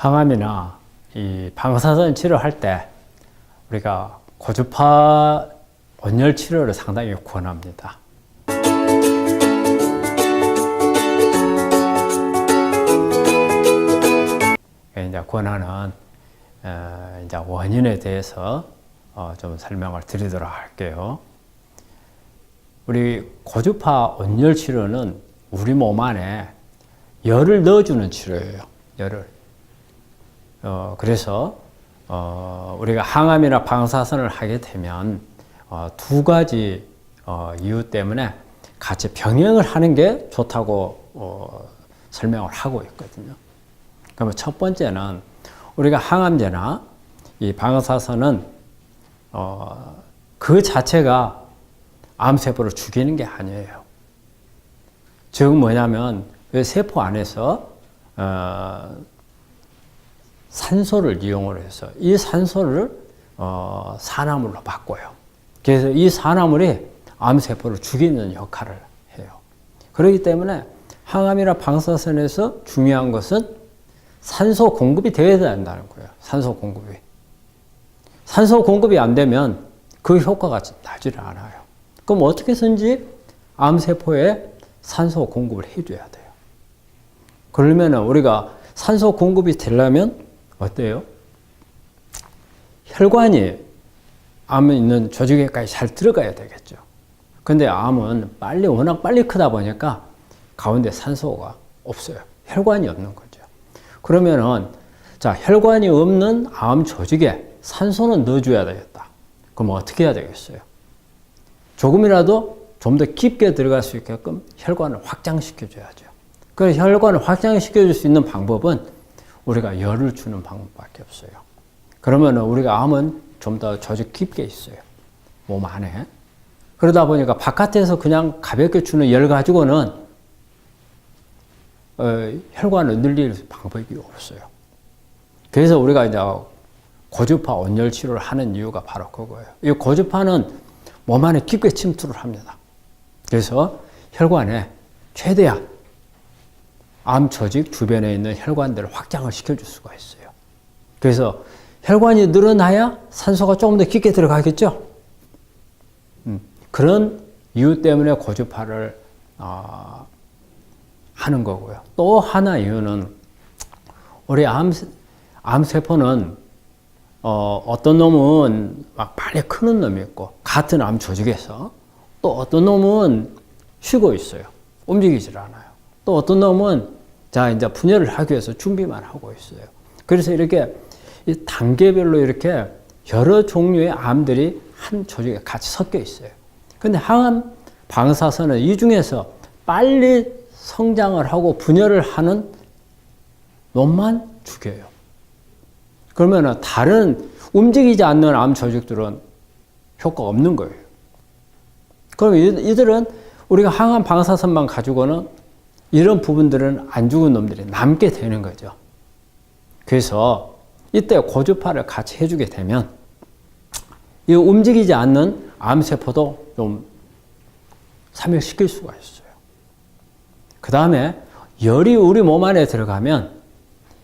항암이나 이 방사선 치료할 때 우리가 고주파 온열 치료를 상당히 권합니다. 이제 권하는 이제 원인에 대해서 좀 설명을 드리도록 할게요. 우리 고주파 온열 치료는 우리 몸 안에 열을 넣어주는 치료예요. 열을. 그래서 우리가 항암이나 방사선을 하게 되면 두 가지 이유 때문에 같이 병행을 하는 게 좋다고 설명을 하고 있거든요. 그러면 첫 번째는 우리가 항암제나 이 방사선은 그 자체가 암세포를 죽이는 게 아니에요. 즉 뭐냐면 세포 안에서 산소를 이용을 해서 이 산소를 산화물로 바꿔요. 그래서 이 산화물이 암세포를 죽이는 역할을 해요. 그렇기 때문에 항암이나 방사선에서 중요한 것은 산소 공급이 되어야 된다는 거예요. 산소 공급이. 산소 공급이 안 되면 그 효과가 나지를 않아요. 그럼 어떻게 해서든지 암세포에 산소 공급을 해줘야 돼요. 그러면 우리가 산소 공급이 되려면 어때요? 혈관이 암에 있는 조직에까지 잘 들어가야 되겠죠. 근데 암은 워낙 빨리 크다 보니까 가운데 산소가 없어요. 혈관이 없는 거죠. 그러면은, 자, 혈관이 없는 암 조직에 산소는 넣어줘야 되겠다. 그럼 어떻게 해야 되겠어요? 조금이라도 좀 더 깊게 들어갈 수 있게끔 혈관을 확장시켜줘야죠. 그래서 혈관을 확장시켜줄 수 있는 방법은 우리가 열을 주는 방법밖에 없어요. 그러면 우리가 암은 좀 더 조직 깊게 있어요. 몸 안에. 그러다 보니까 바깥에서 그냥 가볍게 주는 열 가지고는 혈관을 늘릴 방법이 없어요. 그래서 우리가 이제 고주파 온열 치료를 하는 이유가 바로 그거예요. 이 고주파는 몸 안에 깊게 침투를 합니다. 그래서 혈관에 최대한 암 조직 주변에 있는 혈관들을 확장을 시켜줄 수가 있어요. 그래서 혈관이 늘어나야 산소가 조금 더 깊게 들어가겠죠? 그런 이유 때문에 고주파를 하는 거고요. 또 하나 이유는 우리 암세포는 어떤 놈은 막 빨리 크는 놈이 있고 같은 암 조직에서 또 어떤 놈은 쉬고 있어요. 움직이질 않아요. 또 어떤 놈은 이제 분열을 하기 위해서 준비만 하고 있어요. 그래서 이렇게 이 단계별로 이렇게 여러 종류의 암들이 한 조직에 같이 섞여 있어요. 근데 항암 방사선은 이 중에서 빨리 성장을 하고 분열을 하는 놈만 죽여요. 그러면 다른 움직이지 않는 암 조직들은 효과가 없는 거예요. 그럼 이들은 우리가 항암 방사선만 가지고는 이런 부분들은 안 죽은 놈들이 남게 되는 거죠. 그래서 이때 고주파를 같이 해주게 되면 이 움직이지 않는 암세포도 좀 사멸시킬 수가 있어요. 그 다음에 열이 우리 몸 안에 들어가면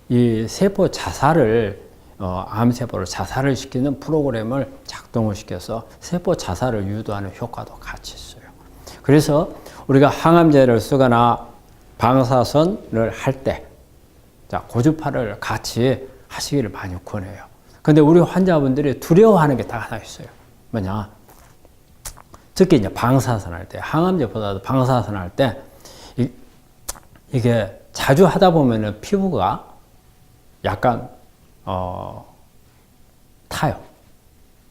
이 세포 자살을 암세포를 자살을 시키는 프로그램을 작동을 시켜서 세포 자살을 유도하는 효과도 같이 있어요. 그래서 우리가 항암제를 쓰거나 방사선을 할 때 고주파를 같이 하시기를 많이 권해요. 근데 우리 환자분들이 두려워하는 게 다 하나 있어요. 뭐냐? 특히 이제 방사선 할 때, 항암제보다도 방사선 할 때 이게 자주 하다 보면은 피부가 약간 타요.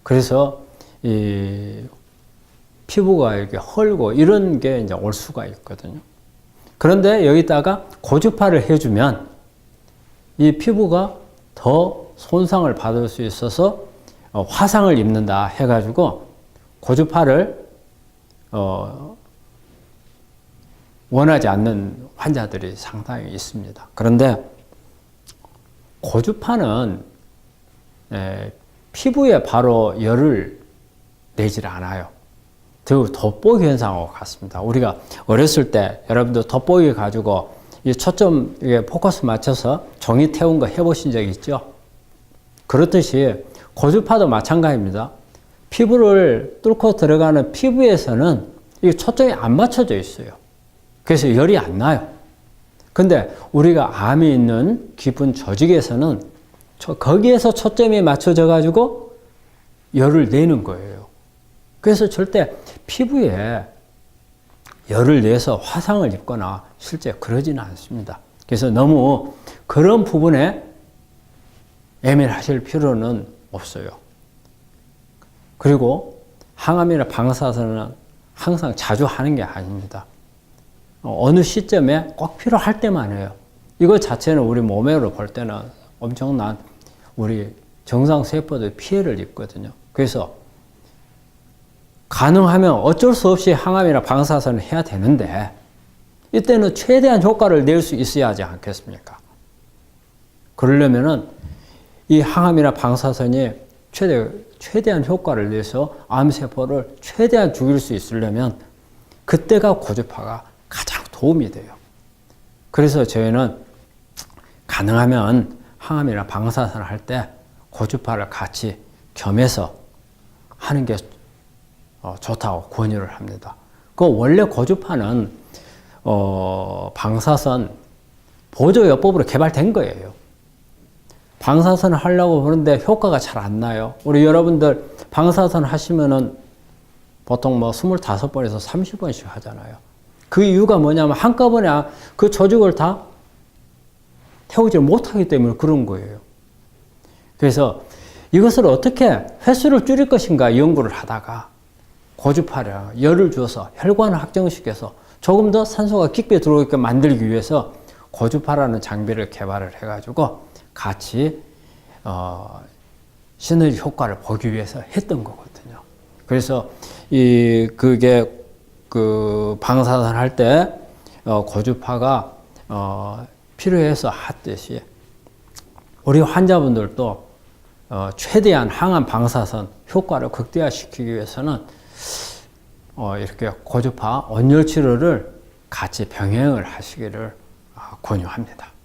그래서 이 피부가 이렇게 헐고 이런 게 이제 올 수가 있거든요. 그런데 여기다가 고주파를 해주면 이 피부가 더 손상을 받을 수 있어서 화상을 입는다 해가지고 고주파를 원하지 않는 환자들이 상당히 있습니다. 그런데 고주파는 피부에 바로 열을 내질 않아요. 더 돋보기 현상하고 같습니다. 우리가 어렸을 때 여러분들 돋보기 가지고 이 초점, 포커스 맞춰서 종이 태운 거 해보신 적 있죠? 그렇듯이 고주파도 마찬가지입니다. 피부를 뚫고 들어가는 피부에서는 이 초점이 안 맞춰져 있어요. 그래서 열이 안 나요. 근데 우리가 암이 있는 깊은 조직에서는 거기에서 초점이 맞춰져 가지고 열을 내는 거예요. 그래서 절대 피부에 열을 내서 화상을 입거나 실제 그러지는 않습니다. 그래서 너무 그런 부분에 예민하실 필요는 없어요. 그리고 항암이나 방사선은 항상 자주 하는 게 아닙니다. 어느 시점에 꼭 필요할 때만 해요. 이거 자체는 우리 몸으로 볼 때는 엄청난 우리 정상세포들 피해를 입거든요. 그래서 가능하면 어쩔 수 없이 항암이나 방사선을 해야 되는데 이때는 최대한 효과를 낼 수 있어야 하지 않겠습니까? 그러려면은 이 항암이나 방사선이 최대한 효과를 내서 암세포를 최대한 죽일 수 있으려면 그때가 고주파가 가장 도움이 돼요. 그래서 저희는 가능하면 항암이나 방사선을 할 때 고주파를 같이 겸해서 하는 게 좋다고 권유를 합니다. 그 원래 고주파는 방사선 보조요법으로 개발된 거예요. 방사선을 하려고 그러는데 효과가 잘 안 나요. 우리 여러분들 방사선 하시면은 보통 뭐 25번에서 30번씩 하잖아요. 그 이유가 뭐냐면 한꺼번에 그 조직을 다 태우지 못하기 때문에 그런 거예요. 그래서 이것을 어떻게 횟수를 줄일 것인가 연구를 하다가 고주파를 열을 주어서 혈관을 확정시켜서 조금 더 산소가 깊게 들어오게 만들기 위해서 고주파라는 장비를 개발을 해가지고 같이 시너지 효과를 보기 위해서 했던 거거든요. 그래서 그게 그 방사선 할 때 고주파가 필요해서 했듯이 우리 환자분들도 최대한 항암 방사선 효과를 극대화시키기 위해서는 이렇게 고주파 온열 치료를 같이 병행을 하시기를 권유합니다.